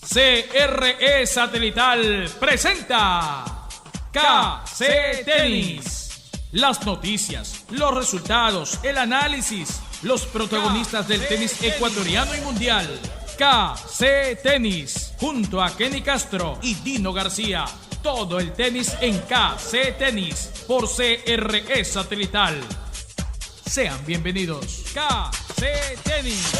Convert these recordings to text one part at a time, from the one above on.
CRE Satelital presenta KC Tenis. Las noticias, los resultados, el análisis, los protagonistas del tenis ecuatoriano y mundial. KC Tenis, junto a Kenny Castro y Dino García. Todo el tenis en KC Tenis por CRE Satelital. Sean bienvenidos. KC Tenis.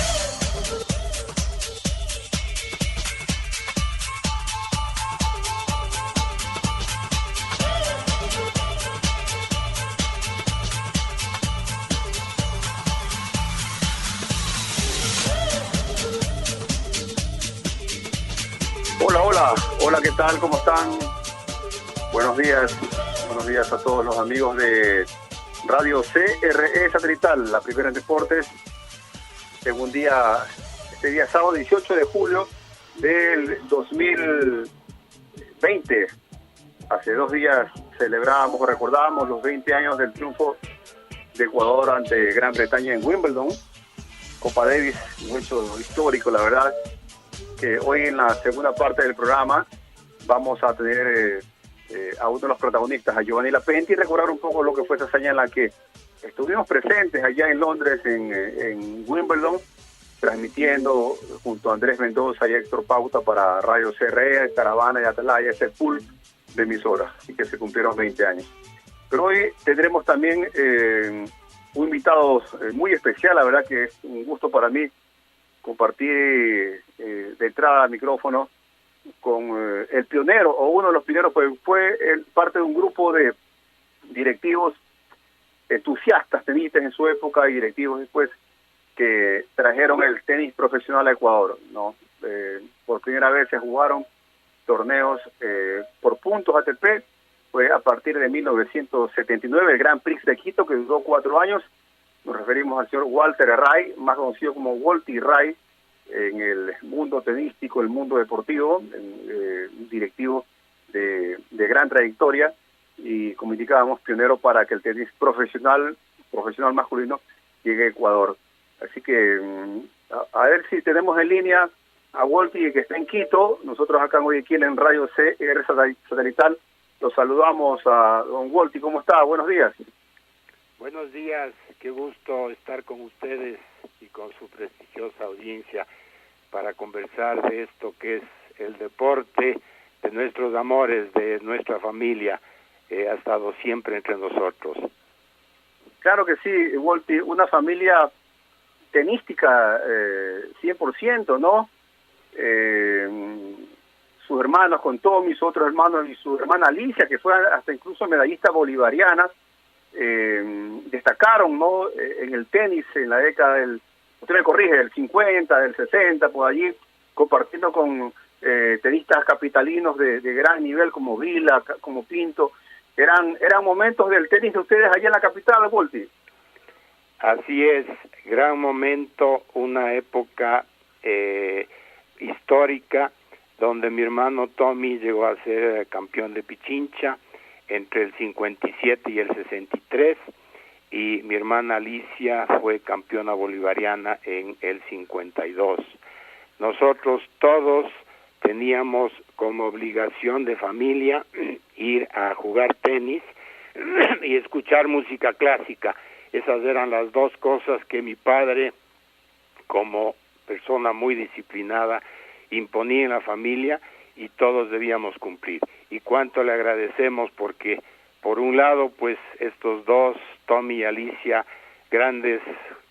Hola, ¿qué tal? ¿Cómo están? Buenos días a todos los amigos de Radio CRE Satelital, la primera en deportes, este día sábado 18 de julio del 2020. Hace 2 días recordábamos los 20 años del triunfo de Ecuador ante Gran Bretaña en Wimbledon, Copa Davis, un hecho histórico, la verdad, que hoy en la segunda parte del programa vamos a tener a uno de los protagonistas, a Giovanni Lapenti, y recordar un poco lo que fue esa hazaña en la que estuvimos presentes allá en Londres, en Wimbledon, transmitiendo junto a Andrés Mendoza y Héctor Pauta para Radio CRE, Caravana y Atalaya, ese pool de emisoras, y que se cumplieron 20 años. Pero hoy tendremos también un invitado muy especial, la verdad que es un gusto para mí compartir de entrada al micrófono con el pionero, o uno de los pioneros, fue parte de un grupo de directivos entusiastas tenistas en su época y directivos después que trajeron el tenis profesional a Ecuador, ¿no? Por primera vez se jugaron torneos por puntos ATP, fue a partir de 1979, el Grand Prix de Quito, que duró 4 años. Nos referimos al señor Walter Ray, más conocido como Walty Ray, en el mundo tenístico, el mundo deportivo, un directivo de gran trayectoria y, como indicábamos, pionero para que el tenis profesional masculino llegue a Ecuador. Así que a ver si tenemos en línea a Walty, que está en Quito. Nosotros acá en Guayaquil, en Radio CRE Satelital, los saludamos a don Walty. ¿Cómo está? Buenos días. Buenos días, qué gusto estar con ustedes y con su prestigiosa audiencia para conversar de esto que es el deporte de nuestros amores, de nuestra familia, ha estado siempre entre nosotros. Claro que sí, Walty, una familia tenística 100%, ¿no? Sus hermanos con Tommy, sus otros hermanos y su hermana Alicia, que fue hasta incluso medallista bolivariana, destacaron, ¿no? En el tenis en la década usted me corrige, del 50, del 60, por allí, compartiendo con tenistas capitalinos de gran nivel como Vila, como Pinto. Eran momentos del tenis de ustedes allá en la capital, Walty. Así es, gran momento, una época histórica donde mi hermano Tommy llegó a ser campeón de Pichincha entre el 57 y el 63, y mi hermana Alicia fue campeona bolivariana en el 52. Nosotros todos teníamos como obligación de familia ir a jugar tenis y escuchar música clásica. Esas eran las dos cosas que mi padre, como persona muy disciplinada, imponía en la familia y todos debíamos cumplir. Y cuánto le agradecemos, porque por un lado, pues estos dos, Tommy y Alicia, grandes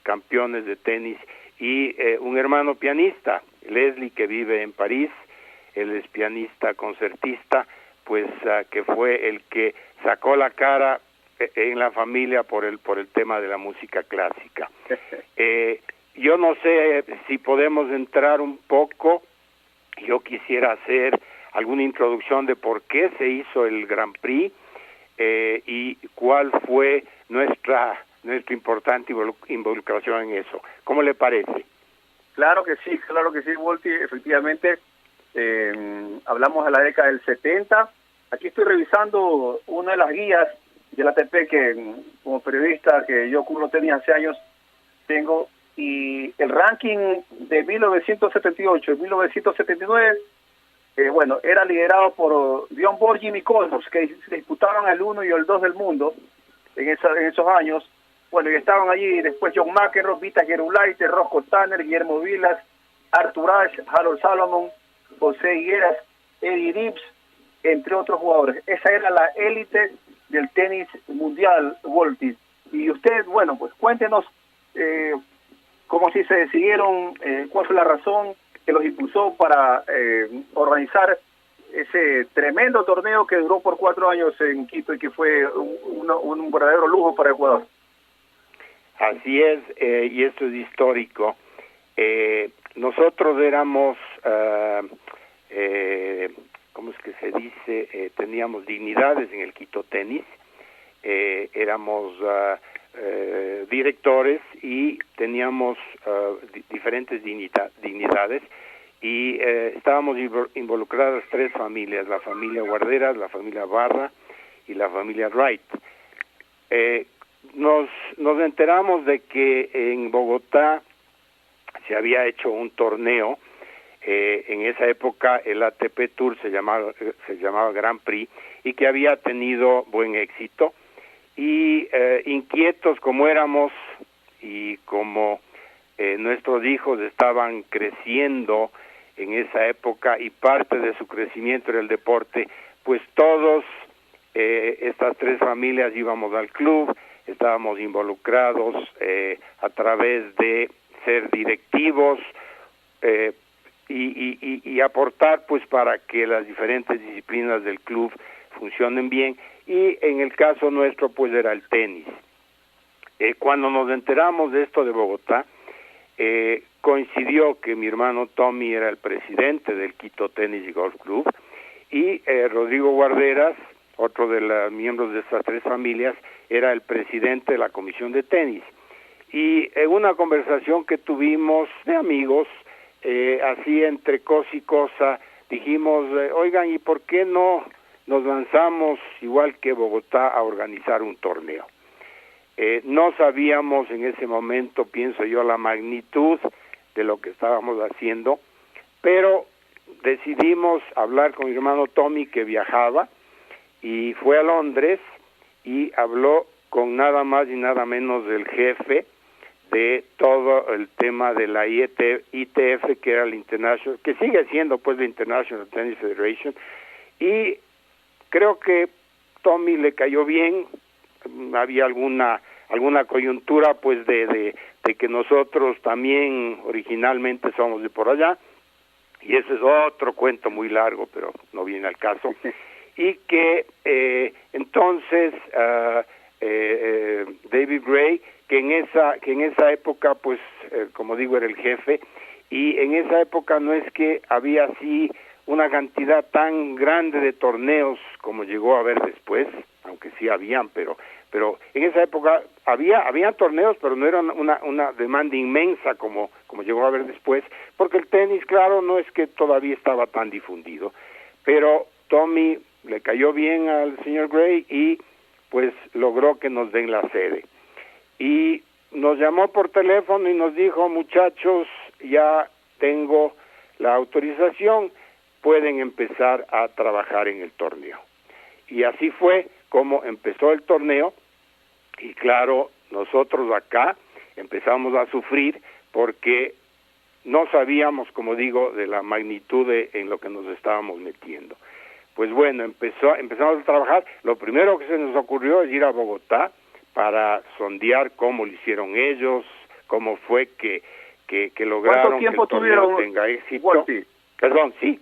campeones de tenis, y un hermano pianista, Leslie, que vive en París. Él es pianista concertista, pues que fue el que sacó la cara en la familia por el tema de la música clásica. Yo no sé si podemos entrar un poco. Yo quisiera hacer alguna introducción de por qué se hizo el Grand Prix y cuál fue nuestra importante involucración en eso. ¿Cómo le parece? Claro que sí, Walty. Efectivamente, hablamos de la década del 70. Aquí estoy revisando una de las guías de la ATP que, como periodista que yo cubro tenis hace años, tengo, y el ranking de 1978 y 1979 bueno, era liderado por Bjorn Borg y Jimmy Connors, que se disputaban el 1 y el 2 del mundo en esos años. Bueno, y estaban allí después John McEnroe, Vita Gerulaite, Roscoe Tanner, Guillermo Vilas, Arthur Ashe, Harold Salomon, José Higueras, Eddie Gibbs, entre otros jugadores. Esa era la élite del tenis mundial, Volti. Y usted, bueno, pues cuéntenos cómo si se decidieron, cuál fue la razón que los impulsó para organizar ese tremendo torneo que duró por 4 años en Quito y que fue un verdadero lujo para Ecuador. Así es, y esto es histórico. Nosotros éramos, ¿cómo es que se dice? Teníamos dignidades en el Quito Tenis, éramos directores y teníamos diferentes dignidades y estábamos involucradas 3 familias, la familia Guarderas, la familia Barra y la familia Wright. Nos enteramos de que en Bogotá se había hecho un torneo, en esa época el ATP Tour se llamaba Grand Prix, y que había tenido buen éxito, y inquietos como éramos, y como nuestros hijos estaban creciendo en esa época, y parte de su crecimiento era el deporte, pues todos, estas 3 familias íbamos al club, estábamos involucrados a través de ser directivos y aportar pues para que las diferentes disciplinas del club funcionen bien, y en el caso nuestro pues era el tenis. Cuando nos enteramos de esto de Bogotá, coincidió que mi hermano Tommy era el presidente del Quito Tenis y Golf Club, y Rodrigo Guarderas, otro de los miembros de estas 3 familias, era el presidente de la comisión de tenis. Y en una conversación que tuvimos de amigos, así entre cosa y cosa, dijimos, oigan, ¿y por qué no nos lanzamos, igual que Bogotá, a organizar un torneo? No sabíamos en ese momento, pienso yo, la magnitud de lo que estábamos haciendo, pero decidimos hablar con mi hermano Tommy, que viajaba, y fue a Londres y habló con nada más y nada menos del jefe de todo el tema de la ITF, que era el International, que sigue siendo pues la International Tennis Federation, y creo que Tommy le cayó bien. Había alguna coyuntura pues de que nosotros también originalmente somos de por allá, y ese es otro cuento muy largo, pero no viene al caso. Y que entonces David Gray, que en esa época pues como digo era el jefe, y en esa época no es que había así una cantidad tan grande de torneos como llegó a haber después, aunque sí habían, pero en esa época había torneos, pero no era una demanda inmensa como llegó a haber después, porque el tenis, claro, no es que todavía estaba tan difundido. Pero Tommy le cayó bien al señor Gray y pues logró que nos den la sede. Y nos llamó por teléfono y nos dijo, muchachos, ya tengo la autorización, pueden empezar a trabajar en el torneo. Y así fue como empezó el torneo, y claro, nosotros acá empezamos a sufrir porque no sabíamos, como digo, de la magnitud en lo que nos estábamos metiendo. Pues bueno, empezamos a trabajar. Lo primero que se nos ocurrió es ir a Bogotá para sondear cómo lo hicieron ellos, cómo fue que lograron que el torneo tenga éxito. Walti? Perdón, sí.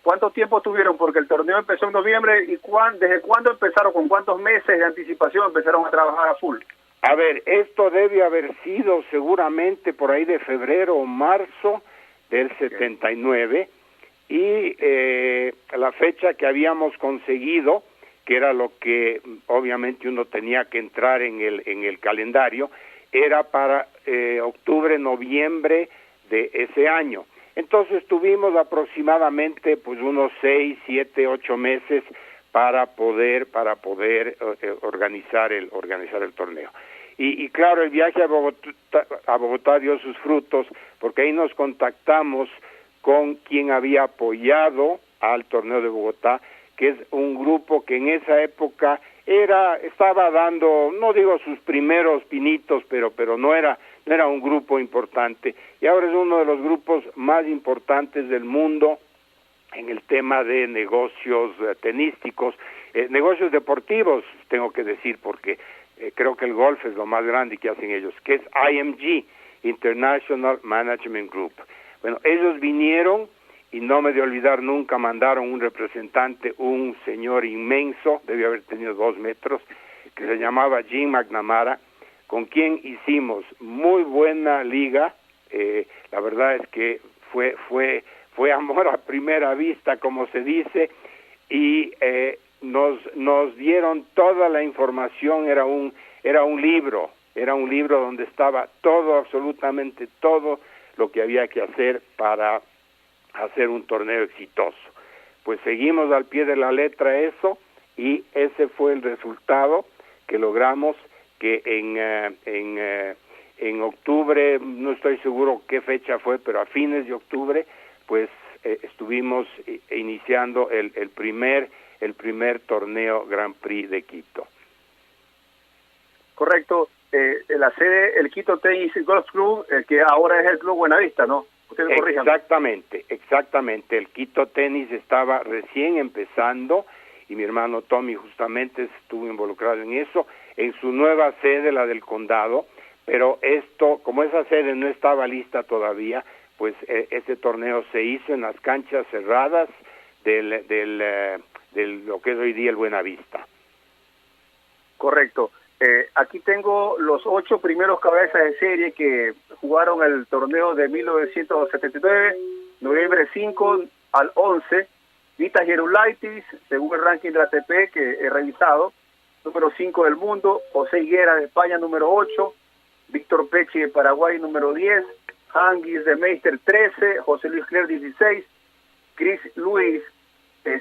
¿Cuánto tiempo tuvieron? Porque el torneo empezó en noviembre, y ¿desde cuándo empezaron? ¿Con cuántos meses de anticipación empezaron a trabajar a full? A ver, esto debe haber sido seguramente por ahí de febrero o marzo del 79, y la fecha que habíamos conseguido, que era lo que obviamente uno tenía que entrar en el calendario, era para octubre, noviembre de ese año. Entonces tuvimos aproximadamente pues unos 6, 7, 8 meses para poder organizar el torneo. Y claro, el viaje a Bogotá dio sus frutos, porque ahí nos contactamos con quien había apoyado al torneo de Bogotá, que es un grupo que en esa época estaba dando, no digo sus primeros pinitos, pero no era un grupo importante, y ahora es uno de los grupos más importantes del mundo en el tema de negocios tenísticos, negocios deportivos, tengo que decir, porque creo que el golf es lo más grande que hacen ellos, que es IMG, International Management Group. Bueno, ellos vinieron, y no me de olvidar nunca, mandaron un representante, un señor inmenso, debió haber tenido 2 metros, que se llamaba Jim McNamara, con quien hicimos muy buena liga. La verdad es que fue amor a primera vista, como se dice, y nos dieron toda la información. Era un libro donde estaba todo, absolutamente todo lo que había que hacer para hacer un torneo exitoso. Pues seguimos al pie de la letra eso, y ese fue el resultado que logramos, que en octubre, no estoy seguro qué fecha fue, pero a fines de octubre, pues estuvimos iniciando el primer torneo Grand Prix de Quito. Correcto. La sede, el Quito Tennis Golf Club, que ahora es el Club Buenavista, ¿no? Ustedes corrijan. Exactamente. El Quito Tennis estaba recién empezando, y mi hermano Tommy justamente estuvo involucrado en eso, en su nueva sede, la del condado, pero como esa sede no estaba lista todavía, pues ese torneo se hizo en las canchas cerradas del lo que es hoy día el Buenavista. Correcto. Aquí tengo los 8 primeros cabezas de serie que jugaron el torneo de 1979, noviembre 5 al 11. Vitas Gerulaitis, según el ranking de la ATP que he revisado, número 5 del mundo. José Higuera de España, número 8. Víctor Pechi de Paraguay, número 10. Hangis de Meister, 13. José Luis Cler, 16. Chris Luis,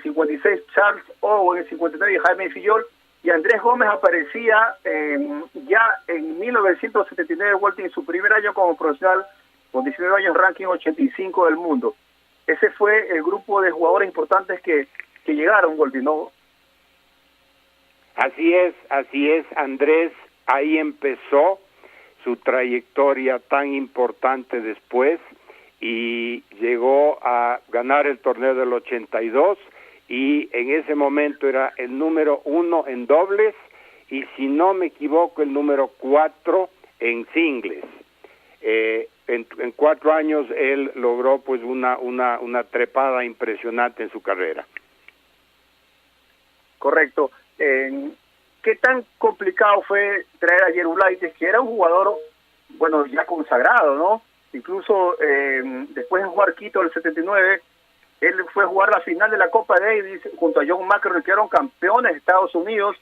56. Charles Owen, 59. Y Jaime Fillol. Y Andrés Gómez aparecía ya en 1979, Walter, en su primer año como profesional, con 19 años, ranking 85 del mundo. Ese fue el grupo de jugadores importantes que llegaron, Walter, ¿no? Así es, Andrés, ahí empezó su trayectoria tan importante después, y llegó a ganar el torneo del 82, y en ese momento era el número 1 en dobles, y si no me equivoco, el número 4 en singles. En 4 años él logró pues una trepada impresionante en su carrera. Correcto. ¿Qué tan complicado fue traer a Gerulaitis, que era un jugador, bueno, ya consagrado, ¿no? Incluso después de jugar Quito el 79, él fue a jugar la final de la Copa Davis junto a John McEnroe, que eran campeones de Estados Unidos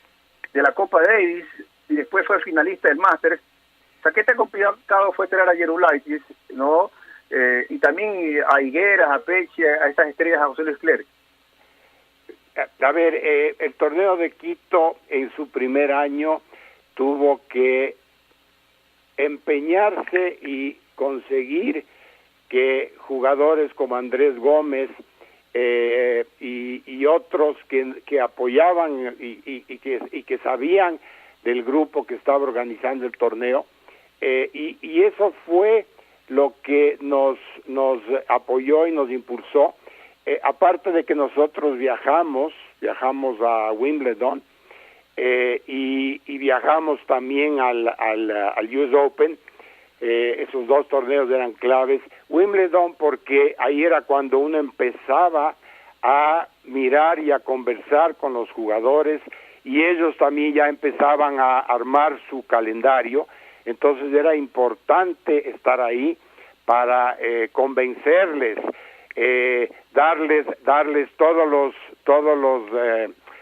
de la Copa Davis, y después fue finalista del Masters. O sea, ¿qué tan complicado fue traer a Gerulaitis, ¿no? Y también a Higueras, a Pechi, a estas estrellas, a José Luis Clerc. A ver, el torneo de Quito en su primer año tuvo que empeñarse y conseguir que jugadores como Andrés Gómez y otros que apoyaban y que sabían del grupo que estaba organizando el torneo, y eso fue lo que nos apoyó y nos impulsó. Aparte de que nosotros viajamos a Wimbledon, y viajamos también al US Open. Esos 2 torneos eran claves. Wimbledon porque ahí era cuando uno empezaba a mirar y a conversar con los jugadores, y ellos también ya empezaban a armar su calendario. Entonces era importante estar ahí para convencerles, darles todos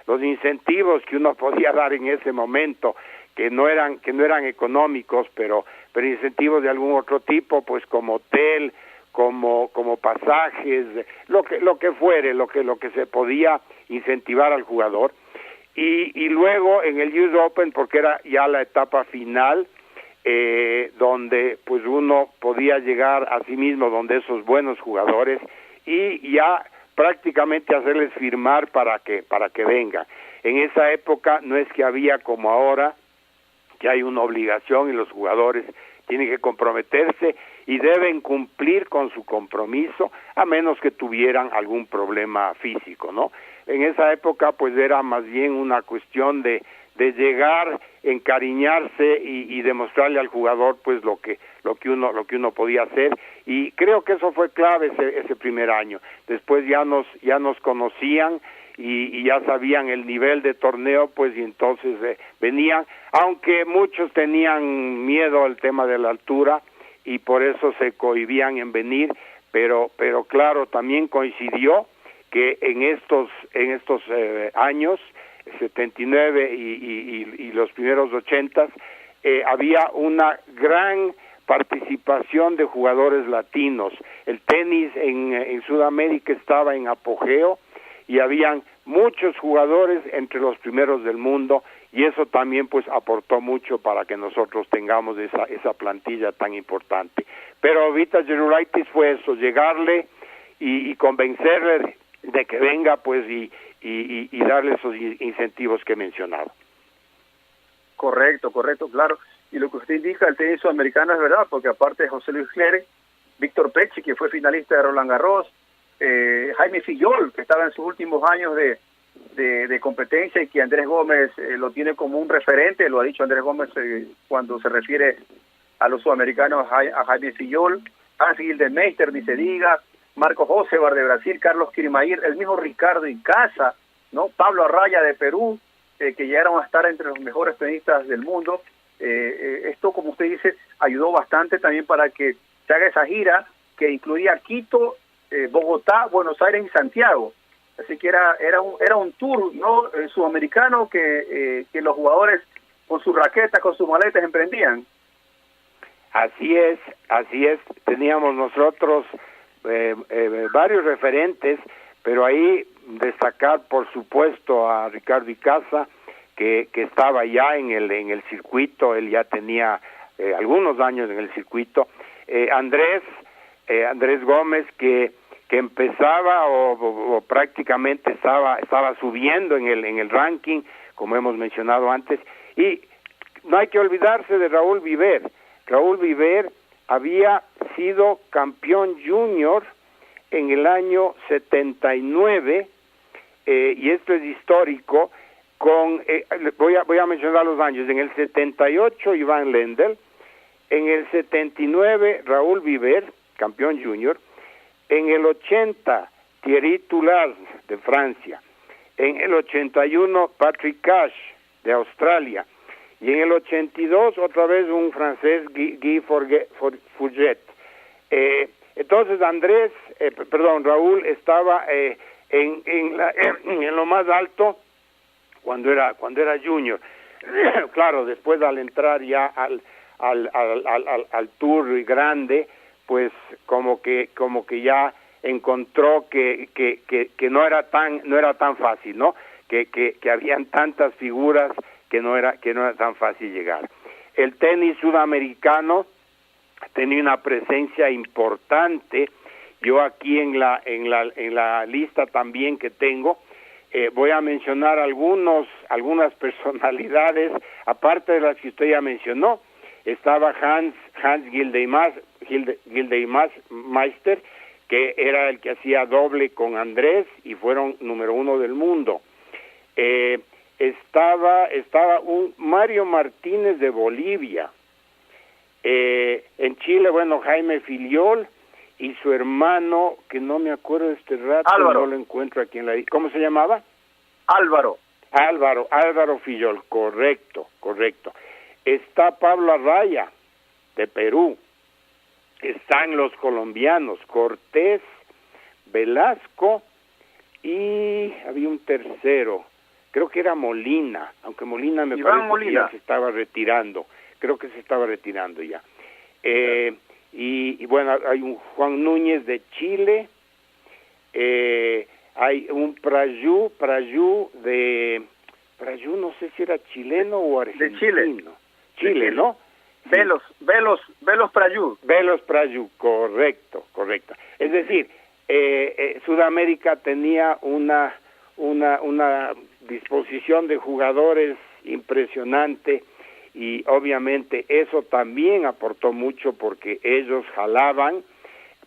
los incentivos que uno podía dar en ese momento, que no eran económicos, pero incentivos de algún otro tipo, pues como hotel, como pasajes, lo que fuere, lo que se podía incentivar al jugador. Y luego en el US Open, porque era ya la etapa final, donde pues uno podía llegar a sí mismo, donde esos buenos jugadores, y ya prácticamente hacerles firmar para que vengan. En esa época no es que había como ahora, que hay una obligación y los jugadores tienen que comprometerse y deben cumplir con su compromiso, a menos que tuvieran algún problema físico, ¿no? En esa época pues era más bien una cuestión de llegar, encariñarse y demostrarle al jugador pues lo que uno podía hacer, y creo que eso fue clave ese primer año. Después ya nos conocían y ya sabían el nivel de torneo, pues, y entonces venían, aunque muchos tenían miedo al tema de la altura y por eso se cohibían en venir, pero claro, también coincidió que en estos años 79 y los primeros 80 había una gran participación de jugadores latinos. El tenis en Sudamérica estaba en apogeo y habían muchos jugadores entre los primeros del mundo, y eso también pues aportó mucho para que nosotros tengamos esa plantilla tan importante. Pero Vitas Gerulaitis fue eso, llegarle y convencerle de que venga pues y darle esos incentivos que he mencionado. Correcto, claro. Y lo que usted indica, el tenis sudamericano es verdad, porque aparte de José Luis Clere, Víctor Pecci, que fue finalista de Roland Garros, Jaime Fillol, que estaba en sus últimos años de competencia y que Andrés Gómez lo tiene como un referente, lo ha dicho Andrés Gómez cuando se refiere a los sudamericanos, a Jaime Fillol, Hans Gildenmeister, ni se diga, Marco Josebar de Brasil, Carlos Kirimair, el mismo Ricardo Icaza, ¿no? Pablo Arraya de Perú, que llegaron a estar entre los mejores tenistas del mundo. Esto, como usted dice, ayudó bastante también para que se haga esa gira que incluía Quito, Bogotá, Buenos Aires y Santiago. Así que era un tour, ¿no? Sudamericano que los jugadores con sus raquetas, con sus maletas emprendían. Así es. Teníamos nosotros varios referentes, pero ahí destacar por supuesto a Ricardo Icaza, que estaba ya en el circuito. Él ya tenía algunos años en el circuito. Andrés Gómez, que empezaba o prácticamente estaba subiendo en el ranking, como hemos mencionado antes. Y no hay que olvidarse de Raúl Viver. Raúl Viver había sido campeón junior en el año 79, y esto es histórico. Voy a mencionar los años. En el 78 Iván Lendl, en el 79 Raúl Viver, campeón junior, en el 80 Thierry Toulard de Francia, en el 81 Patrick Cash de Australia, y en el 82 otra vez un francés, Guy Forget. Entonces Raúl estaba en lo más alto cuando era junior. Claro, después al entrar ya al tour grande, pues como que ya encontró que no era tan fácil, ¿no? Que habían tantas figuras que no era tan fácil llegar. El tenis sudamericano tenía una presencia importante. Yo aquí en la lista también que tengo, voy a mencionar algunas personalidades, aparte de las que usted ya mencionó. Estaba Hans Gildenmeister, que era el que hacía doble con Andrés y fueron número 1 del mundo. Estaba un Mario Martínez de Bolivia. En Chile, Jaime Fillol y su hermano, que no me acuerdo de este rato, Álvaro. No lo encuentro aquí en la... ¿Cómo se llamaba? Álvaro Fillol, correcto. Está Pablo Arraya de Perú. Están los colombianos Cortés, Velasco, y había un tercero, creo que era Molina, aunque Molina me Iván parece Molina. que ya se estaba retirando, creo que se estaba retirando ya. Y bueno, hay un Juan Núñez de Chile, hay un Prayú no sé si era chileno o argentino. De Chile, ¿no? Velos Prayú. Velos Prayú, correcto. Es decir, Sudamérica tenía una disposición de jugadores impresionante, y obviamente eso también aportó mucho porque ellos jalaban.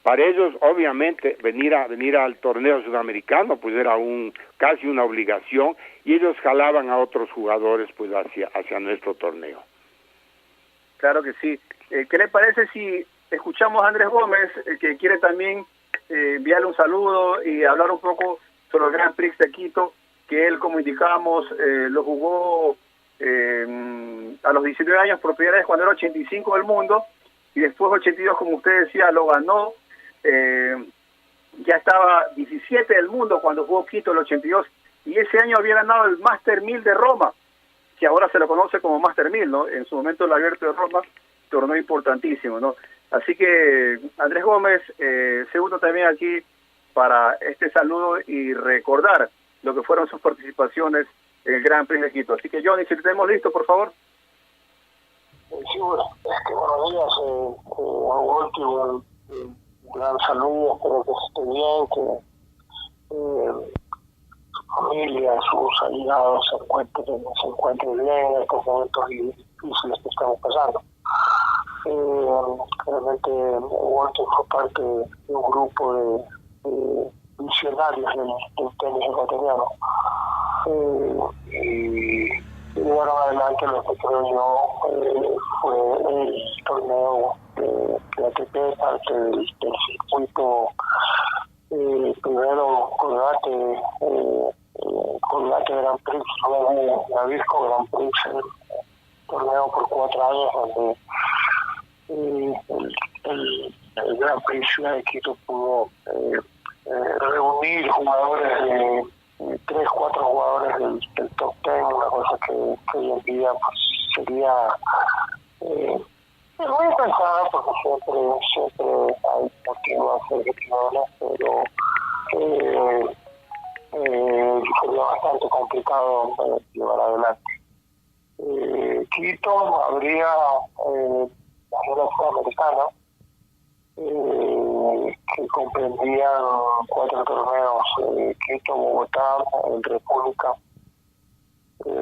Para ellos obviamente venir al torneo sudamericano pues era casi una obligación, y ellos jalaban a otros jugadores pues hacia nuestro torneo. Claro que sí. ¿Qué le parece si escuchamos a Andrés Gómez, que quiere también enviarle un saludo y hablar un poco sobre el Grand Prix de Quito, que él, como indicábamos, lo jugó a los 19 años por primera vez cuando era 85 del mundo, y después 82, como usted decía, lo ganó. Ya estaba 17 del mundo cuando jugó Quito el 82, y ese año había ganado el Master 1000 de Roma, que ahora se lo conoce como Master 1000, ¿no? En su momento el Abierto de Roma, torneo importantísimo, ¿no? Así que Andrés Gómez se une también aquí para este saludo y recordar lo que fueron sus participaciones en el Grand Prix de Quito. Así que, Johnny, si tenemos listo, por favor. Sí, bueno, buenos días, un gran saludo, espero que esté bien, que su familia, sus allegados se encuentren bien en estos momentos difíciles que estamos pasando. Realmente Walter fue parte de un grupo de visionarios del tenis ecuatoriano, y llevaron adelante lo que creo yo fue el torneo de ATP, parte del circuito, primero Colgate Grand Prix, luego Nabisco Grand Prix, el torneo por 4 años donde el Grand Prix de Quito pudo reunir jugadores de 3-4 jugadores del top 10, una cosa que hoy en día pues sería muy pensada, porque siempre hay motivos a hacer gestiones, pero sería bastante complicado llevar adelante. Quito habría la Liga Sudamericana, que comprendían 4 torneos: Quito, Bogotá, República, de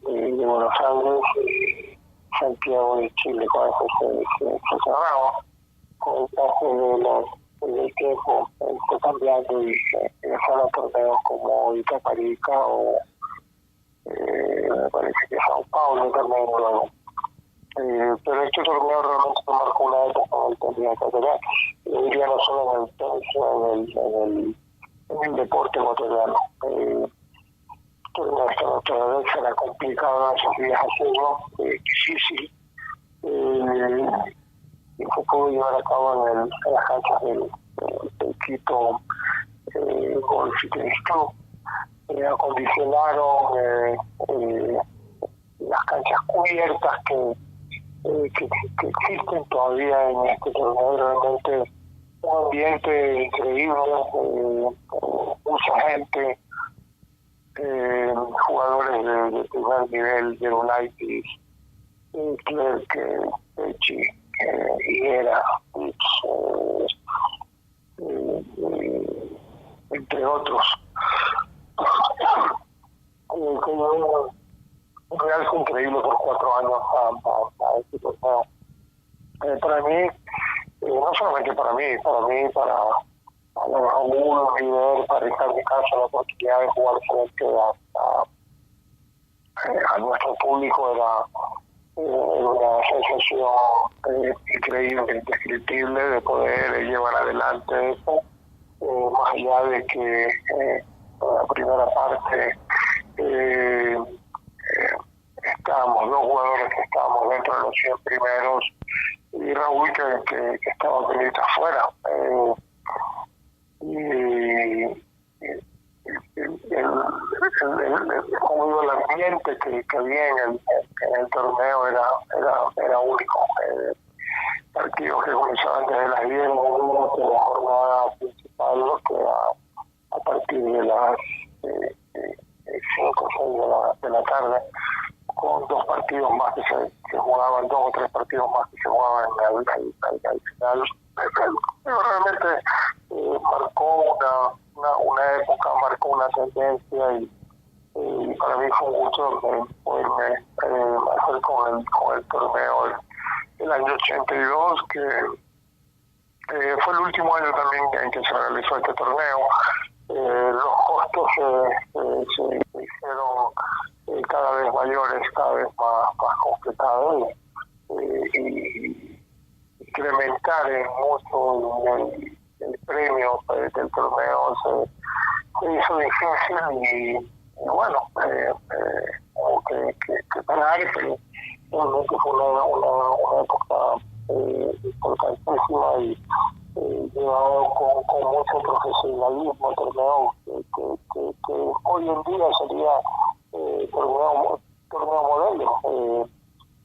Buenos Aires y Santiago de Chile. Con eso se cerraba. Con el paso del tiempo fue cambiando y ingresaron a torneos como Itaparica o me parece que Sao Paulo también luego. Pero este torneo realmente se marcó una época en el tenis ecuatoriano. Yo diría no solo en el tenis, sino en el deporte ecuatoriano. Torneo esta naturaleza era complicado en esos días hacerlo, difícil, y se pudo llevar a cabo en las canchas del Quito Golf y Tenis Club. Acondicionaron las canchas cubiertas que existen todavía en este torneo. Realmente un ambiente increíble, mucha gente, jugadores de primer nivel, de United, Clerc, Pechi, Higuera, entre otros. Un realce increíble por 4 años a este torneo. Para mí, no solamente para mí, para Raúl, River, para Ricardo Caso, la oportunidad de jugar frente a nuestro público era una sensación increíble, indescriptible de poder llevar adelante eso, más allá de que en la primera parte estábamos 2 jugadores que estábamos dentro de los 100 primeros, y Raúl que estaba pendiente afuera. El ambiente que había en el torneo era único. Partidos que comenzaban desde las 10 de la jornada principal, que a partir de las 5 o 6 de la tarde, con 2 partidos más que se jugaban, 2 o 3 partidos más que se jugaban al final, realmente marcó una época, marcó una tendencia y para mí fue un gusto poderme hacer con el torneo el año 82, que fue el último año también en que se realizó este torneo. Los costos se hicieron cada vez mayores, cada vez más complicados, y incrementar mucho el premio del torneo se hizo difícil y bueno, hubo que parar, pero realmente fue una época importantísima y llevado con mucho profesionalismo, torneo que hoy en día sería torneo modelo,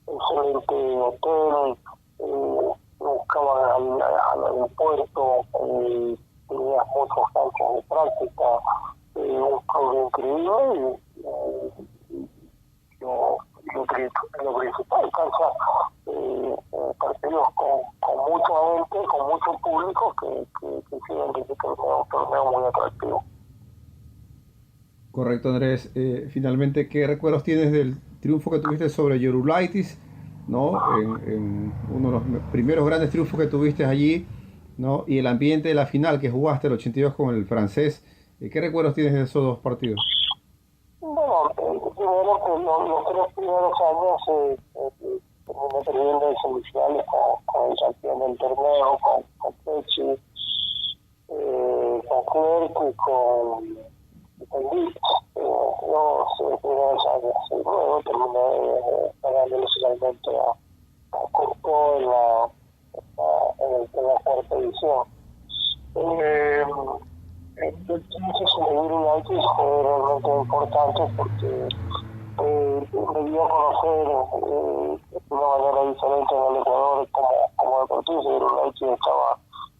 excelente hotel, buscaban al aeropuerto, tenías muchos canchas de práctica, un club increíble y lo principal, partidos con mucha gente, con mucho público que hicieron de este torneo muy atractivo. Correcto, Andrés. Finalmente, ¿qué recuerdos tienes del triunfo que tuviste sobre Eurolitis, ¿no? En uno de los primeros grandes triunfos que tuviste allí, ¿no? Y el ambiente de la final que jugaste el 82 con el francés. ¿Qué recuerdos tienes de esos dos partidos? Bueno, primero que los 3 primeros años terminé perdiendo en semifinales con el campeón del torneo, con Pechi, con Clerc y con Dick, los primeros años. Y luego terminé ganándole finalmente a Courtois en la cuarta edición. Entonces el United fue realmente importante porque me dio a conocer de una manera diferente en el Ecuador como deportista. El United estaba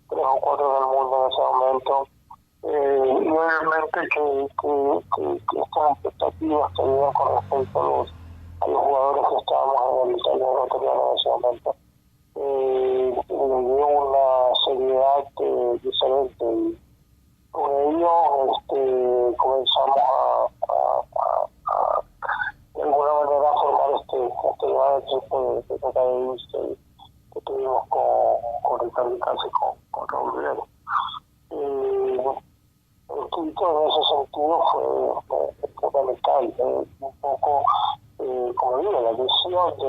3 o 4 del mundo en ese momento, y obviamente que estas expectativas que había con respecto a los jugadores que estábamos en el Italia ecuatoriano en ese momento le dio una seriedad diferente, y con ello comenzamos a de alguna manera a formar este gran equipo de Tocadís que tuvimos con Ricardo Casi, con Raúl Rivero. El quinto en ese sentido fue fundamental, un poco como digo, la visión de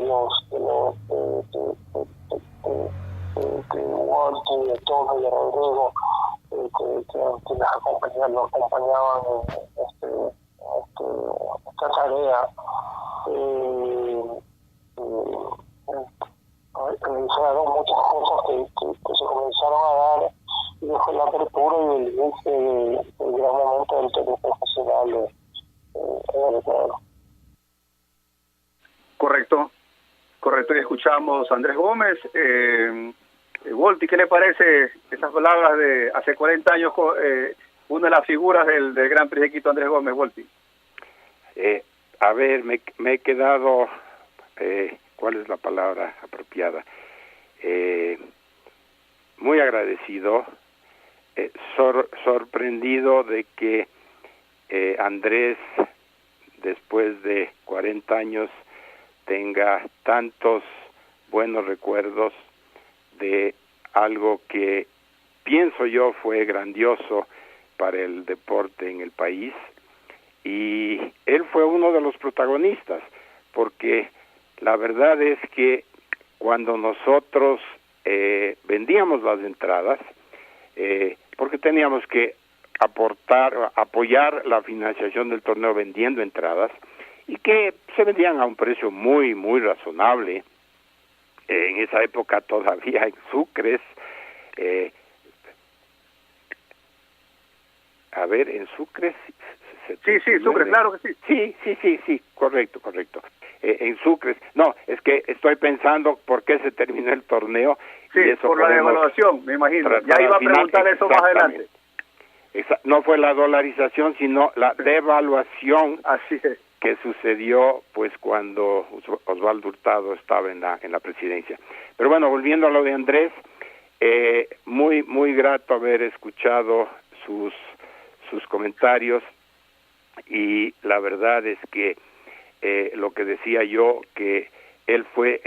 Walter, de Tommy, de Rodrigo, que nos acompañaban en esta tarea. Se dieron muchas cosas que se comenzaron a dar, y después la apertura y el inicio del gran momento del tenis profesional en el Ecuador. Correcto, y escuchamos a Andrés Gómez. Volti, ¿qué le parece esas palabras de hace 40 años, una de las figuras del Gran Prix de Quito, Andrés Gómez? Volti. A ver, me he quedado, ¿cuál es la palabra apropiada? Muy agradecido, sorprendido de que Andrés, después de 40 años, tenga tantos buenos recuerdos de algo que pienso yo fue grandioso para el deporte en el país, y él fue uno de los protagonistas, porque la verdad es que cuando nosotros vendíamos las entradas, porque teníamos que apoyar la financiación del torneo vendiendo entradas, y que se vendían a un precio muy, muy razonable. En esa época todavía en sucres, en sucres... Sí, sucres, claro que sí. Sí, correcto. En sucres, no, es que estoy pensando por qué se terminó el torneo. Sí, y eso por la devaluación, me imagino. Ya iba a preguntar eso más adelante. No fue la dolarización, sino la devaluación. Así es. Que sucedió pues cuando Osvaldo Hurtado estaba en la presidencia. Pero bueno, volviendo a lo de Andrés, Muy grato haber escuchado sus comentarios, y la verdad es que lo que decía yo, que él fue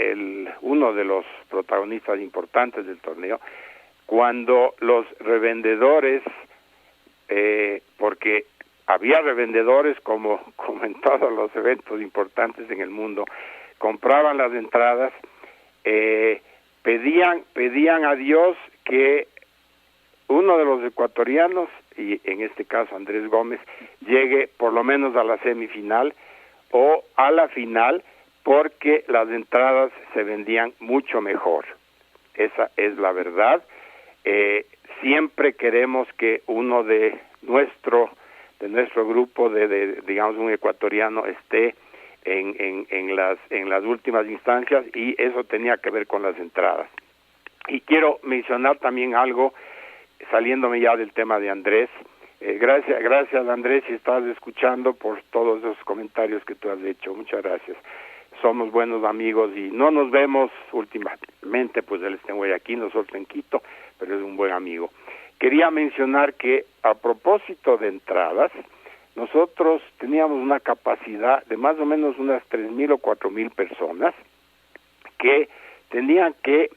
uno de los protagonistas importantes del torneo, cuando los revendedores, porque había revendedores como en todos los eventos importantes en el mundo, compraban las entradas, pedían a Dios que uno de los ecuatorianos, y en este caso Andrés Gómez, llegue por lo menos a la semifinal o a la final, porque las entradas se vendían mucho mejor. Esa es la verdad. Siempre queremos que uno de nuestro grupo, digamos un ecuatoriano, esté en las últimas instancias, y eso tenía que ver con las entradas. Y quiero mencionar también algo, saliéndome ya del tema de Andrés. Gracias Andrés, si estás escuchando, por todos esos comentarios que tú has hecho. Muchas gracias. Somos buenos amigos y no nos vemos últimamente, pues él está en Guayaquil, nosotros en Quito, pero es un buen amigo. Quería mencionar que, a propósito de entradas, nosotros teníamos una capacidad de más o menos unas 3,000 o 4,000 personas que tenían que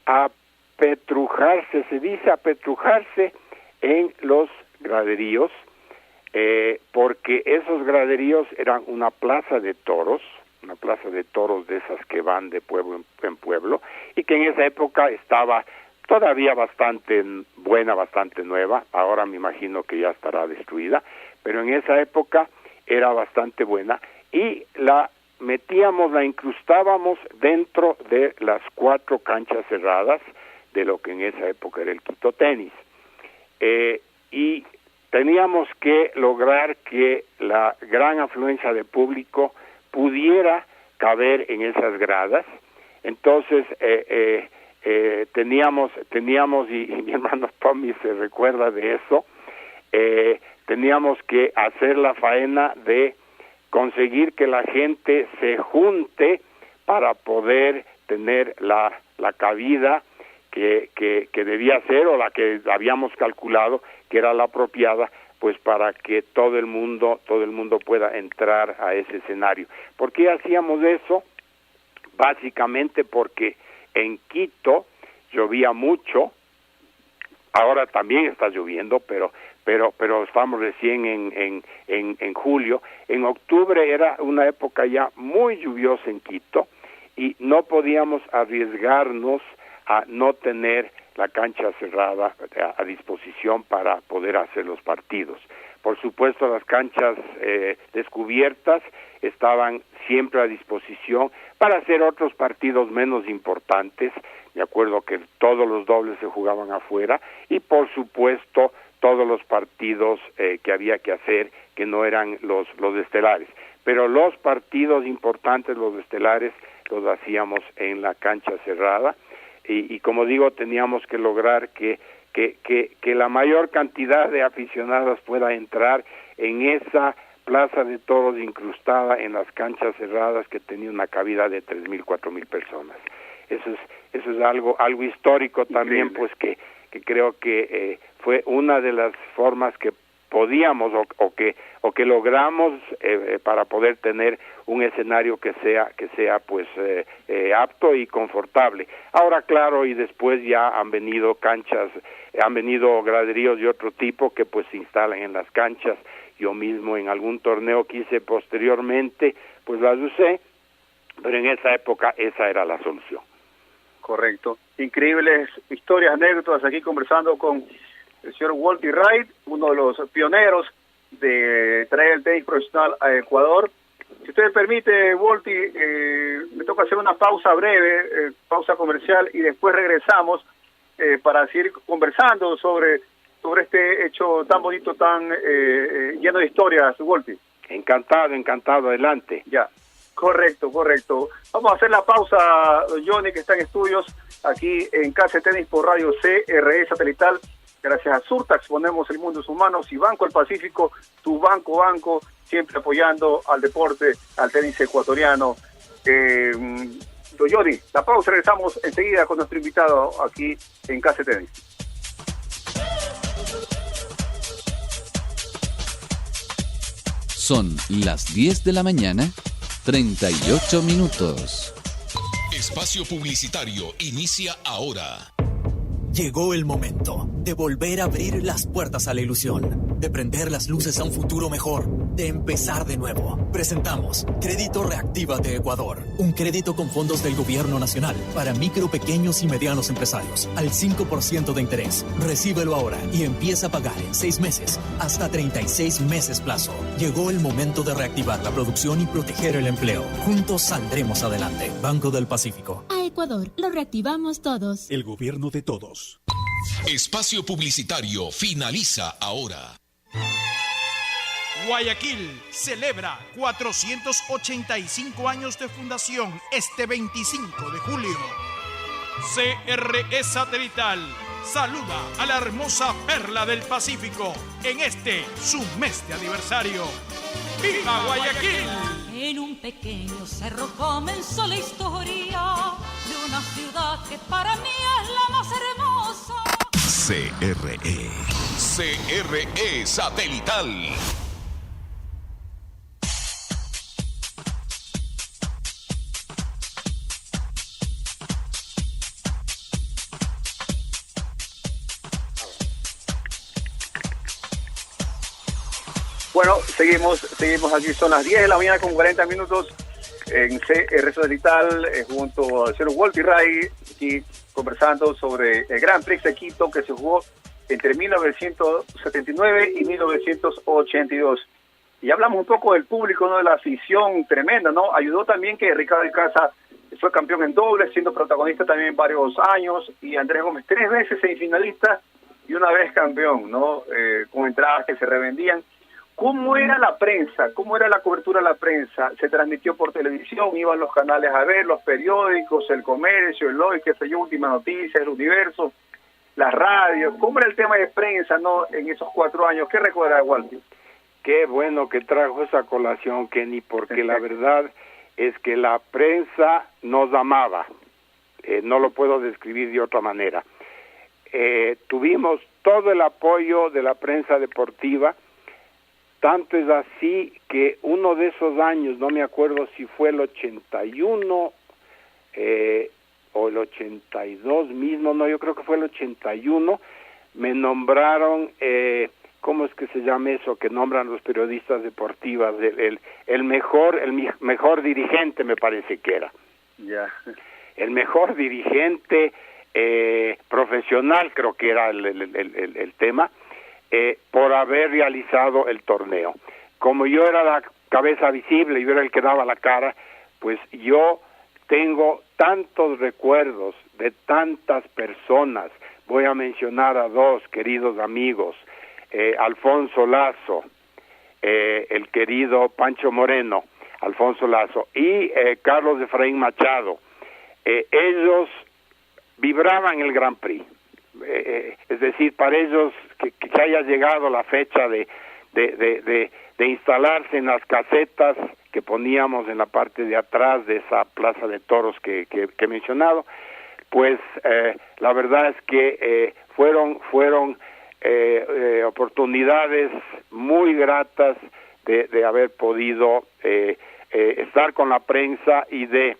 apetrujarse, se dice apetrujarse, en los graderíos, porque esos graderíos eran una plaza de toros de esas que van de pueblo en pueblo, y que en esa época estaba todavía bastante buena, bastante nueva. Ahora me imagino que ya estará destruida, pero en esa época era bastante buena, y la incrustábamos dentro de las 4 canchas cerradas de lo que en esa época era el Quito Tenis, y teníamos que lograr que la gran afluencia de público pudiera caber en esas gradas. Entonces teníamos y mi hermano Tommy se recuerda de eso, teníamos que hacer la faena de conseguir que la gente se junte para poder tener la cabida que debía ser, o la que habíamos calculado que era la apropiada, pues para que todo el mundo pueda entrar a ese escenario. ¿Por qué hacíamos eso? Básicamente porque en Quito llovía mucho. Ahora también está lloviendo, pero estamos recién en julio. En octubre era una época ya muy lluviosa en Quito, y no podíamos arriesgarnos a no tener la cancha cerrada a disposición para poder hacer los partidos. Por supuesto, las canchas descubiertas estaban siempre a disposición para hacer otros partidos menos importantes. Me acuerdo que todos los dobles se jugaban afuera, y por supuesto todos los partidos que había que hacer, que no eran los estelares. Pero los partidos importantes, los estelares, los hacíamos en la cancha cerrada. Y como digo, teníamos que lograr que la mayor cantidad de aficionados pueda entrar en esa plaza de toros incrustada en las canchas cerradas, que tenía una cabida de 3,000, 4,000 personas. Eso es algo histórico también. Increíble. Pues que creo que fue una de las formas que podíamos o que logramos para poder tener un escenario que sea pues apto y confortable. Ahora, claro, y después ya han venido graderíos de otro tipo que pues se instalan en las canchas. Yo mismo en algún torneo que hice posteriormente pues las usé, pero en esa época esa era la solución. Correcto. Increíbles historias, anécdotas, aquí conversando con el señor Walty Wright, uno de los pioneros de traer el tenis profesional a Ecuador. Si usted me permite, Walty, me toca hacer una pausa breve, pausa comercial, y después regresamos para seguir conversando sobre este hecho tan bonito, tan lleno de historias, Walty. Encantado, adelante. Ya, correcto. Vamos a hacer la pausa, Johnny, que está en estudios, aquí en Casa de Tenis por Radio CRE Satelital. Gracias a Surtax ponemos el mundo en sus manos, y Banco del Pacífico, tu banco, siempre apoyando al deporte, al tenis ecuatoriano. Doyori. La pausa, regresamos enseguida con nuestro invitado aquí en KC Tenis. Son las 10 de la mañana, 38 minutos. Espacio publicitario inicia ahora. Llegó el momento de volver a abrir las puertas a la ilusión, de prender las luces a un futuro mejor, de empezar de nuevo. Presentamos Crédito Reactívate Ecuador, un crédito con fondos del Gobierno Nacional para micro, pequeños y medianos empresarios, al 5% de interés. Recíbelo ahora y empieza a pagar en 6 meses, hasta 36 meses plazo. Llegó el momento de reactivar la producción y proteger el empleo. Juntos saldremos adelante. Banco del Pacífico. A Ecuador, lo reactivamos todos. El gobierno de todos. Espacio publicitario finaliza ahora. Guayaquil celebra 485 años de fundación este 25 de julio. CRE Satelital saluda a la hermosa perla del Pacífico en este su mes de aniversario. ¡Viva Guayaquil! En un pequeño cerro comenzó la historia de una ciudad que para mí es la más hermosa. CRE Satelital. Bueno, seguimos aquí, son las 10 de la mañana con 40 minutos en CR Satelital, junto al señor Walter Ray, aquí conversando sobre el Grand Prix de Quito que se jugó entre 1979 y 1982. Y hablamos un poco del público, ¿no? De la afición tremenda, ¿no? Ayudó también que Ricardo Alcázar fue campeón en dobles, siendo protagonista también en varios años, y Andrés Gómez 3 veces semifinalista y una vez campeón, ¿no? Con entradas que se revendían. ¿Cómo era la prensa? ¿Cómo era la cobertura de la prensa? ¿Se transmitió por televisión? ¿Iban los canales a ver, los periódicos, el Comercio, el Hoy, qué sé yo, Última Noticia, el Universo, las radios? ¿Cómo era el tema de prensa, no, en esos 4 años? ¿Qué recuerda, Walter? Qué bueno que trajo esa colación, Kenny, porque la verdad es que la prensa nos amaba. No lo puedo describir de otra manera. Tuvimos todo el apoyo de la prensa deportiva. Tanto es así que uno de esos años, no me acuerdo si fue el 81 o el 82 mismo, no, yo creo que fue el 81, me nombraron, ¿cómo es que se llama eso que nombran los periodistas deportivos? El mejor dirigente, me parece que era. Ya. El mejor dirigente profesional, creo que era el tema. Por haber realizado el torneo. Como yo era la cabeza visible y yo era el que daba la cara, pues yo tengo tantos recuerdos de tantas personas. Voy a mencionar a 2 queridos amigos, Alfonso Lazo, el querido Pancho Moreno, Alfonso Lazo, y Carlos Efraín Machado. Ellos vibraban el Grand Prix. Es decir, para ellos que haya llegado la fecha de instalarse en las casetas que poníamos en la parte de atrás de esa plaza de toros que he mencionado, pues la verdad es que fueron oportunidades muy gratas de haber podido estar con la prensa y de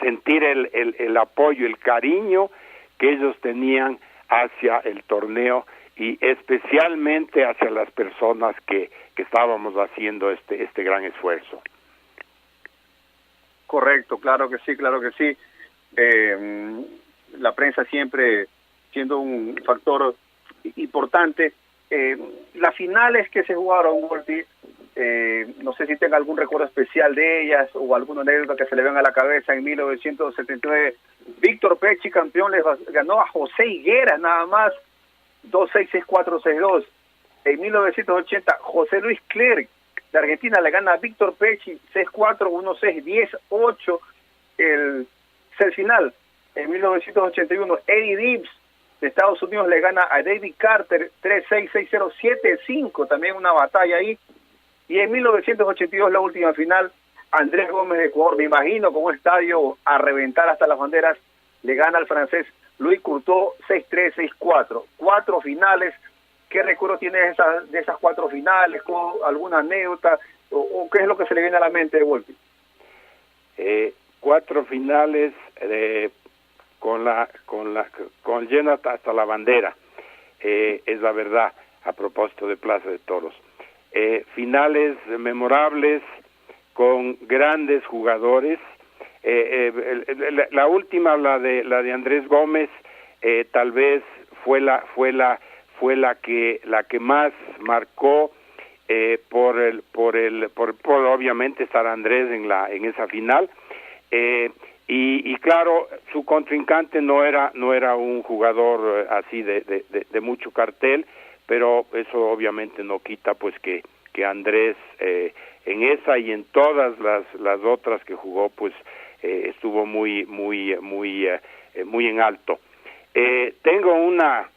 sentir el apoyo, el cariño que ellos tenían hacia el torneo y especialmente hacia las personas que estábamos haciendo este gran esfuerzo. Correcto, claro que sí, claro que sí. La prensa siempre siendo un factor importante. Las finales que se jugaron, Walter, no sé si tenga algún recuerdo especial de ellas o alguna anécdota que se le venga a la cabeza. En 1979, Víctor Pecci, campeón, les ganó a José Higueras nada más, 2-6, 6-4, 6-2. En 1980, José Luis Clerc de Argentina le gana a Víctor Pecci 6-4, 1-6, 10-8, el final. En 1981, Eddie Dibbs de Estados Unidos le gana a David Carter 3-6, 6-0, 7-5, también una batalla ahí. Y en 1982, la última final, Andrés Gómez de Ecuador, me imagino con un estadio a reventar hasta las banderas, le gana al francés Louis Courtois 6-3, 6-4. 4 finales. ¿Qué recuerdo tienes de esas 4 finales? ¿Alguna anécdota? ¿O qué es lo que se le viene a la mente de Volpi? 4 finales con lleno hasta la bandera, es la verdad, a propósito de Plaza de Toros. Finales memorables con grandes jugadores. La última, la de Andrés Gómez, tal vez fue la que más marcó, por obviamente estar Andrés en esa final, y claro, su contrincante no era un jugador así de mucho cartel, pero eso obviamente no quita pues que Andrés en esa y en todas las otras que jugó pues estuvo muy en alto. Tengo una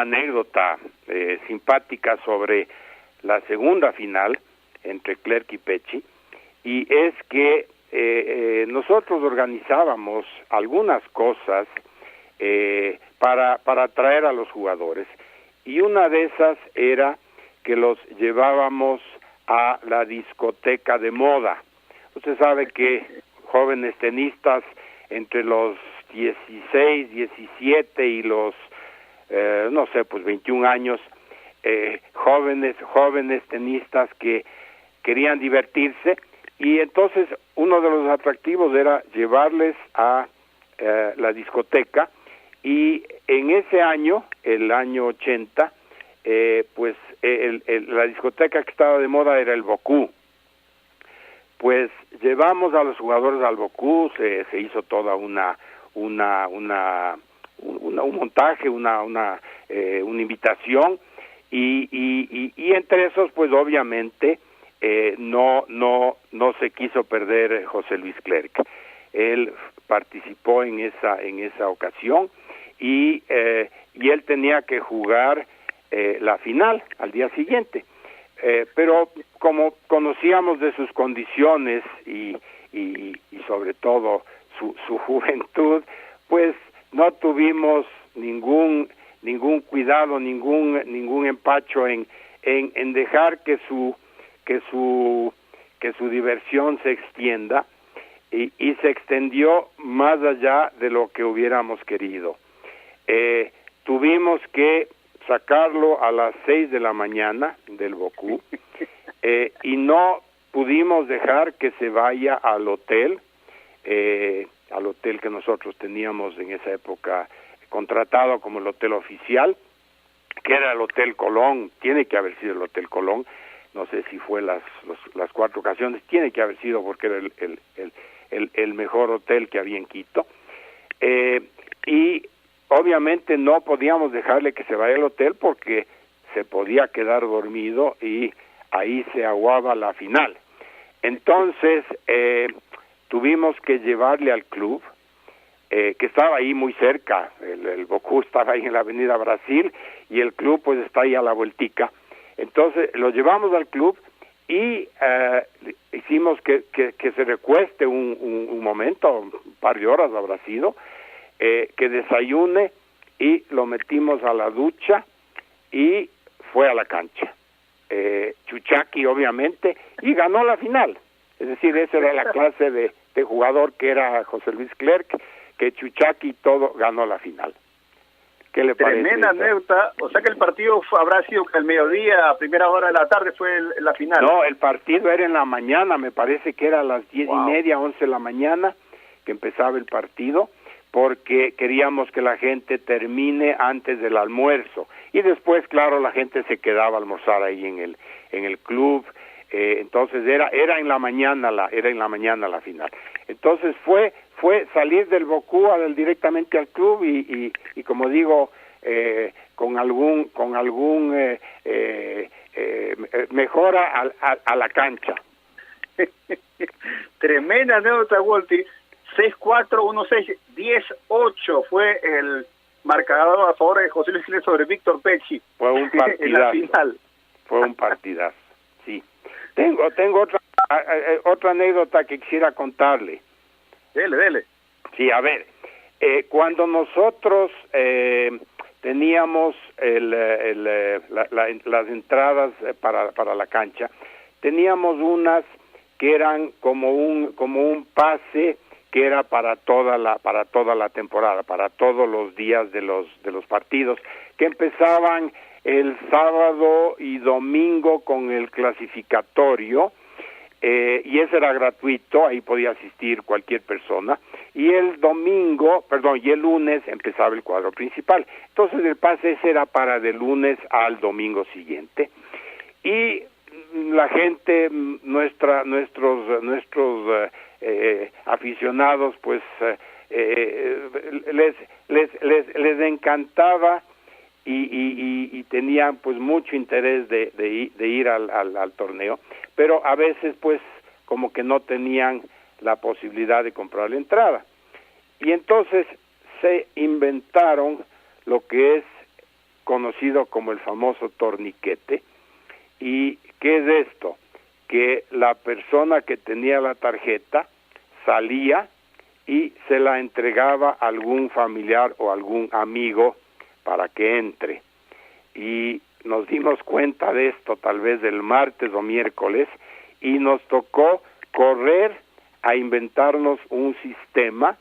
anécdota simpática sobre la segunda final entre Clerc y Pecci, y es que nosotros organizábamos algunas cosas para atraer a los jugadores, y una de esas era que los llevábamos a la discoteca de moda. Usted sabe que jóvenes tenistas entre los 16, 17 y los 21 años, jóvenes tenistas que querían divertirse, y entonces uno de los atractivos era llevarles a la discoteca, y en ese año, el año 80, la discoteca que estaba de moda era el Bocú. Pues llevamos a los jugadores al Bocú, se hizo toda un montaje, una invitación, y entre esos pues obviamente no se quiso perder José Luis Clerc. Él participó en esa ocasión, y él tenía que jugar la final al día siguiente, pero como conocíamos de sus condiciones y sobre todo su juventud, pues no tuvimos ningún cuidado, ningún empacho en dejar que su diversión se extienda, y se extendió más allá de lo que hubiéramos querido. Tuvimos que sacarlo a las 6 de la mañana del Bocú, y no pudimos dejar que se vaya al hotel que nosotros teníamos en esa época contratado como el hotel oficial, que era el Hotel Colón. Tiene que haber sido el Hotel Colón, no sé si fue las 4 ocasiones, tiene que haber sido, porque era el mejor hotel que había en Quito, y obviamente no podíamos dejarle que se vaya al hotel porque se podía quedar dormido y ahí se aguaba la final. Entonces tuvimos que llevarle al club, que estaba ahí muy cerca. El Bocú estaba ahí en la Avenida Brasil y el club pues está ahí a la vueltica. Entonces lo llevamos al club y hicimos que se recueste un momento, un par de horas habrá sido, que desayune, y lo metimos a la ducha y fue a la cancha. Chuchaki obviamente, y ganó la final. Es decir, esa era la clase de jugador que era José Luis Clerc, que Chuchaki todo ganó la final. ¿Qué le parece? Tremenda anécdota. O sea que el partido habrá sido que al mediodía, a primera hora de la tarde fue la final. No, el partido era en la mañana, me parece que era a las 10:30, 11 de la mañana que empezaba el partido, porque queríamos que la gente termine antes del almuerzo, y después claro la gente se quedaba a almorzar ahí en el club. Entonces era en la mañana la final. Entonces fue salir del Bocú directamente al club, y como digo, con algún mejora a la cancha. Tremenda anécdota, Walter. 6-4, 1-6, 10-8 fue el marcador a favor de José Luis Clerc sobre Víctor Pecci. Fue un partidazo. En la final. Fue un partidazo, sí. Tengo otra otra anécdota que quisiera contarle. Dele. Sí, a ver, cuando nosotros teníamos las entradas para la cancha, teníamos unas que eran como un pase que era para toda la temporada, para todos los días de los partidos, que empezaban el sábado y domingo con el clasificatorio, y ese era gratuito, ahí podía asistir cualquier persona, y el lunes empezaba el cuadro principal. Entonces el pase ese era para del lunes al domingo siguiente, y la gente, nuestros aficionados, pues les encantaba y tenían pues mucho interés de ir al torneo, pero a veces pues como que no tenían la posibilidad de comprar la entrada, y entonces se inventaron lo que es conocido como el famoso torniquete. ¿Y qué es esto? Que la persona que tenía la tarjeta salía y se la entregaba a algún familiar o algún amigo para que entre. Y nos dimos cuenta de esto tal vez el martes o miércoles, y nos tocó correr a inventarnos un sistema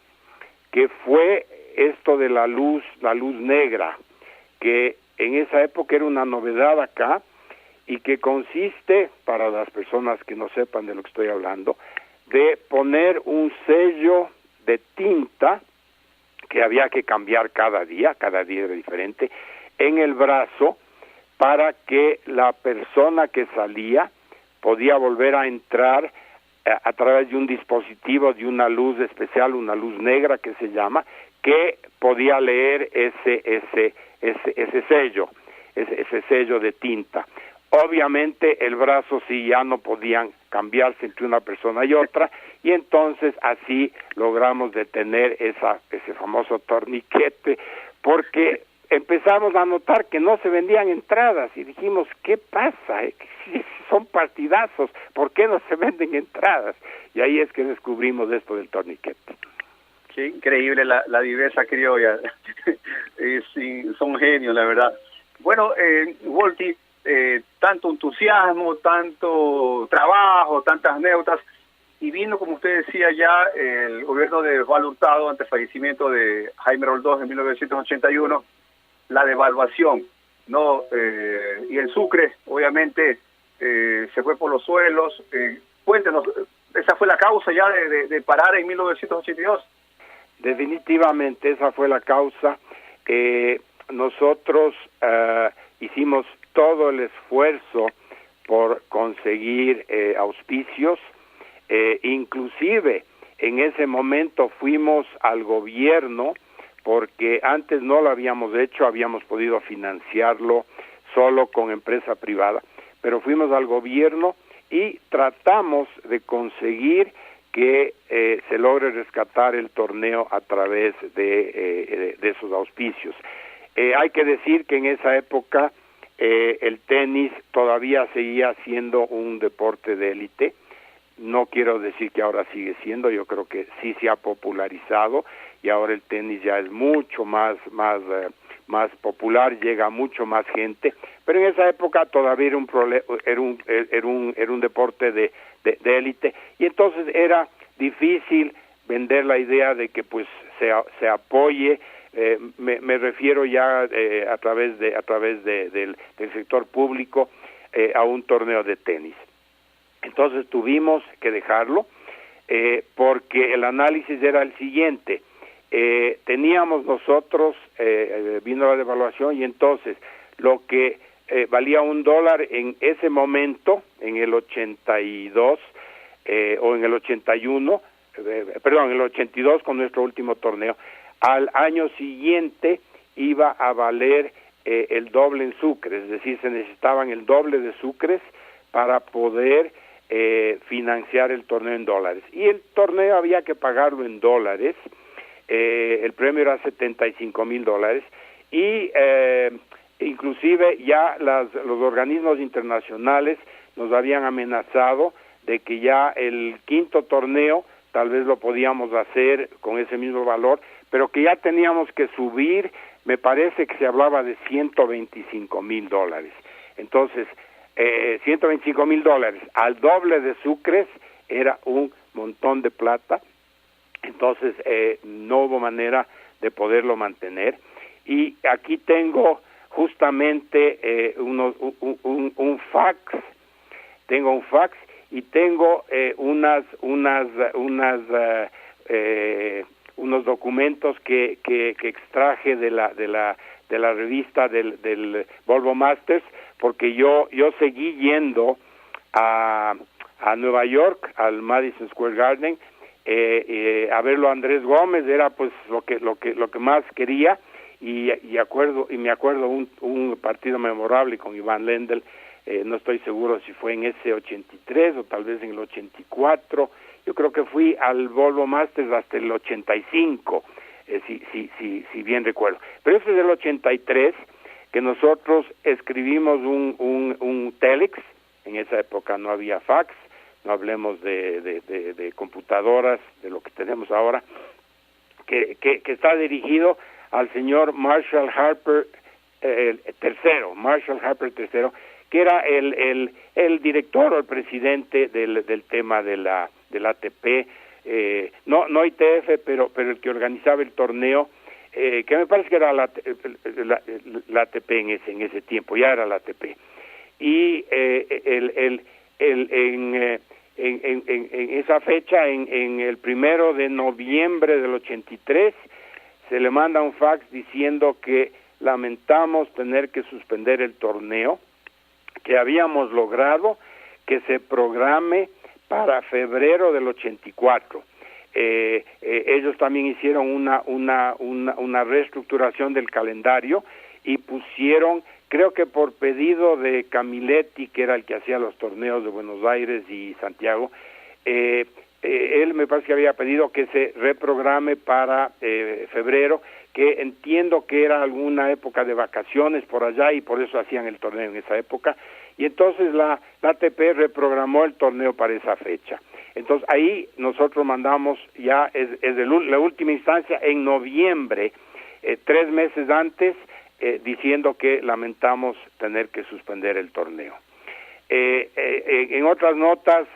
que fue esto de la luz negra, que en esa época era una novedad acá, y que consiste, para las personas que no sepan de lo que estoy hablando, de poner un sello de tinta que había que cambiar cada día era diferente, en el brazo, para que la persona que salía podía volver a entrar a través de un dispositivo, de una luz especial, una luz negra que se llama, que podía leer ese sello de tinta. Obviamente el brazo sí ya no podían cambiarse entre una persona y otra, y entonces así logramos detener ese famoso torniquete, porque empezamos a notar que no se vendían entradas y dijimos, ¿qué pasa? Son partidazos, ¿por qué no se venden entradas? Y ahí es que descubrimos esto del torniquete. Qué increíble la viveza criolla. Sí, son genios, la verdad. Bueno, Walti, tanto entusiasmo, tanto trabajo, tantas anécdotas, y vino, como usted decía ya, el gobierno de Osvaldo Hurtado ante el fallecimiento de Jaime Roldós en 1981, la devaluación, ¿no? Y el Sucre, obviamente, se fue por los suelos. Cuéntenos, ¿esa fue la causa ya de parar en 1982? Definitivamente esa fue la causa. Nosotros hicimos todo el esfuerzo por conseguir auspicios, inclusive en ese momento fuimos al gobierno, porque antes no lo habíamos hecho, habíamos podido financiarlo solo con empresa privada, pero fuimos al gobierno y tratamos de conseguir que se logre rescatar el torneo a través de esos auspicios. Hay que decir que en esa época el tenis todavía seguía siendo un deporte de élite. No quiero decir que ahora sigue siendo, yo creo que sí se ha popularizado y ahora el tenis ya es mucho más popular, llega a mucho más gente, pero en esa época todavía era un deporte de élite, y entonces era difícil vender la idea de que pues se apoye. Me refiero ya a través del sector público a un torneo de tenis. Entonces tuvimos que dejarlo porque el análisis era el siguiente. Teníamos nosotros, vino la devaluación, y entonces lo que valía $1 en ese momento, en el 82 o en el 81, en el 82 con nuestro último torneo, al año siguiente iba a valer el doble en sucres, es decir, se necesitaban el doble de sucres para poder financiar el torneo en dólares, y el torneo había que pagarlo en dólares. El premio era $75,000, y inclusive ya los organismos internacionales nos habían amenazado de que ya el quinto torneo tal vez lo podíamos hacer con ese mismo valor, pero que ya teníamos que subir, me parece que se hablaba de $125,000. Entonces, $125,000 al doble de sucres era un montón de plata. Entonces no hubo manera de poderlo mantener. Y aquí tengo justamente un fax. Tengo un fax y tengo unos documentos que extraje de la revista del Volvo Masters, porque yo seguí yendo a Nueva York, al Madison Square Garden, a verlo a Andrés Gómez, era pues lo que más quería, y me acuerdo un partido memorable con Iván Lendl, no estoy seguro si fue en ese 83 o tal vez en el 84, yo creo que fui al Volvo Masters hasta el 85, si bien recuerdo, pero ese es del 83, que nosotros escribimos un telex. En esa época no había fax, no hablemos de computadoras, de lo que tenemos ahora, que está dirigido al señor Marshall Harper III, que era el director o el presidente del tema del ATP, no ITF, pero el que organizaba el torneo, que me parece que era la ATP en ese tiempo, ya era la ATP. Y en esa fecha, en el 1 de noviembre del 83, se le manda un fax diciendo que lamentamos tener que suspender el torneo, que habíamos logrado que se programe para febrero del 84. Ellos también hicieron una reestructuración del calendario y pusieron, creo que por pedido de Camilletti, que era el que hacía los torneos de Buenos Aires y Santiago, él me parece que había pedido que se reprograme para febrero, que entiendo que era alguna época de vacaciones por allá y por eso hacían el torneo en esa época, y entonces la ATP reprogramó el torneo para esa fecha. Entonces ahí nosotros mandamos ya, es de la última instancia, en noviembre, 3 meses antes, diciendo que lamentamos tener que suspender el torneo. En otras notas,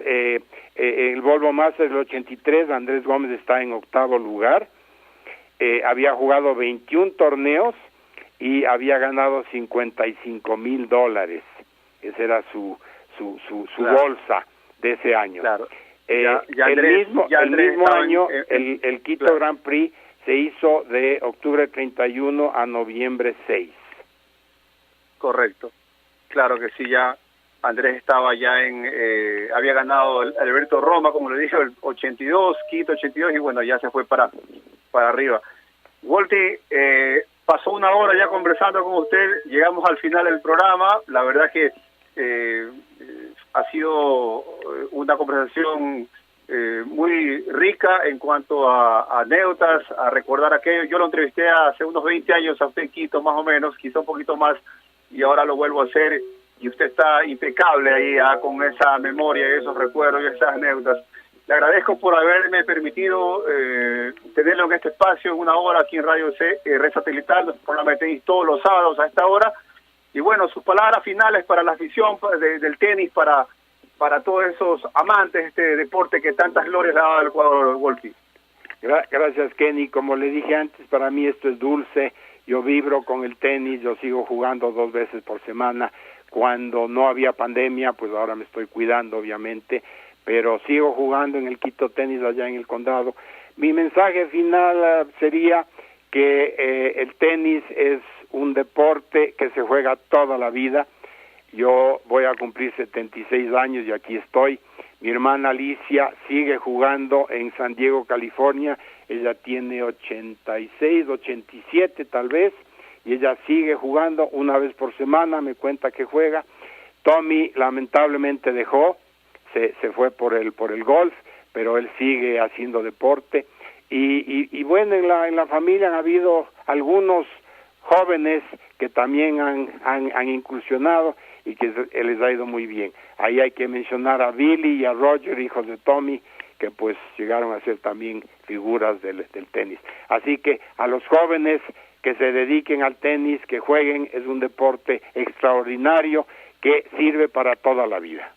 el Volvo Masters del 83, Andrés Gómez está en 8º lugar, había jugado 21 torneos y había ganado $55,000. Esa era su claro, bolsa de ese año. Claro. El mismo año, el Quito Grand Prix se hizo de octubre 31 a noviembre 6. Correcto. Claro que sí, ya Andrés estaba ya había ganado el Alberto Roma, como le dije, el 82, Quito 82, y bueno, ya se fue para arriba. Wolti, pasó 1 hora ya conversando con usted, llegamos al final del programa, la verdad que ha sido una conversación muy rica en cuanto a anécdotas, a recordar aquello. Yo lo entrevisté hace unos 20 años a usted en Quito, más o menos, quizá un poquito más, y ahora lo vuelvo a hacer, y usted está impecable ahí con esa memoria, esos recuerdos y esas anécdotas. Le agradezco por haberme permitido tenerlo en este espacio, en 1 hora aquí en Radio Red Satelital, nuestro programa de tenis todos los sábados a esta hora. Y bueno, sus palabras finales para la afición del tenis, para todos esos amantes de este deporte que tantas glorias le ha dado al Ecuador, Wolfi. Gracias, Kenny. Como le dije antes, para mí esto es dulce. Yo vibro con el tenis, yo sigo jugando 2 veces por semana. Cuando no había pandemia, pues ahora me estoy cuidando, obviamente, pero sigo jugando en el Quito Tenis allá en el condado. Mi mensaje final sería que el tenis es un deporte que se juega toda la vida. Yo voy a cumplir 76 años y aquí estoy. Mi hermana Alicia sigue jugando en San Diego, California. Ella tiene 86, 87 tal vez, y ella sigue jugando 1 vez por semana, me cuenta que juega. Tommy lamentablemente dejó, se fue por el golf, pero él sigue haciendo deporte. Y bueno, en la familia han habido algunos jóvenes que también han incursionado, y que les ha ido muy bien. Ahí hay que mencionar a Billy y a Roger, hijos de Tommy, que pues llegaron a ser también figuras del tenis. Así que a los jóvenes que se dediquen al tenis, que jueguen, es un deporte extraordinario que sirve para toda la vida.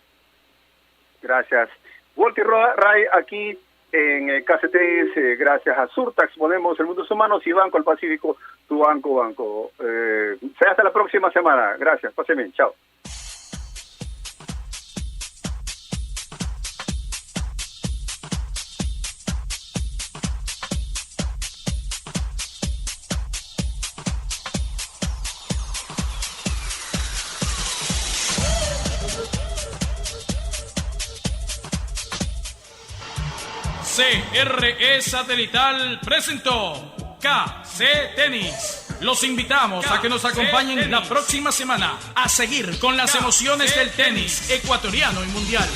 Gracias. Walter Ray, aquí en KC gracias a Surtax, ponemos el mundo humanos y Banco del Pacífico, tu banco. Será hasta la próxima semana. Gracias, pasen bien, chao. CRE Satelital presentó KC Tenis. Los invitamos a que nos acompañen la próxima semana a seguir con las emociones del tenis ecuatoriano y mundial.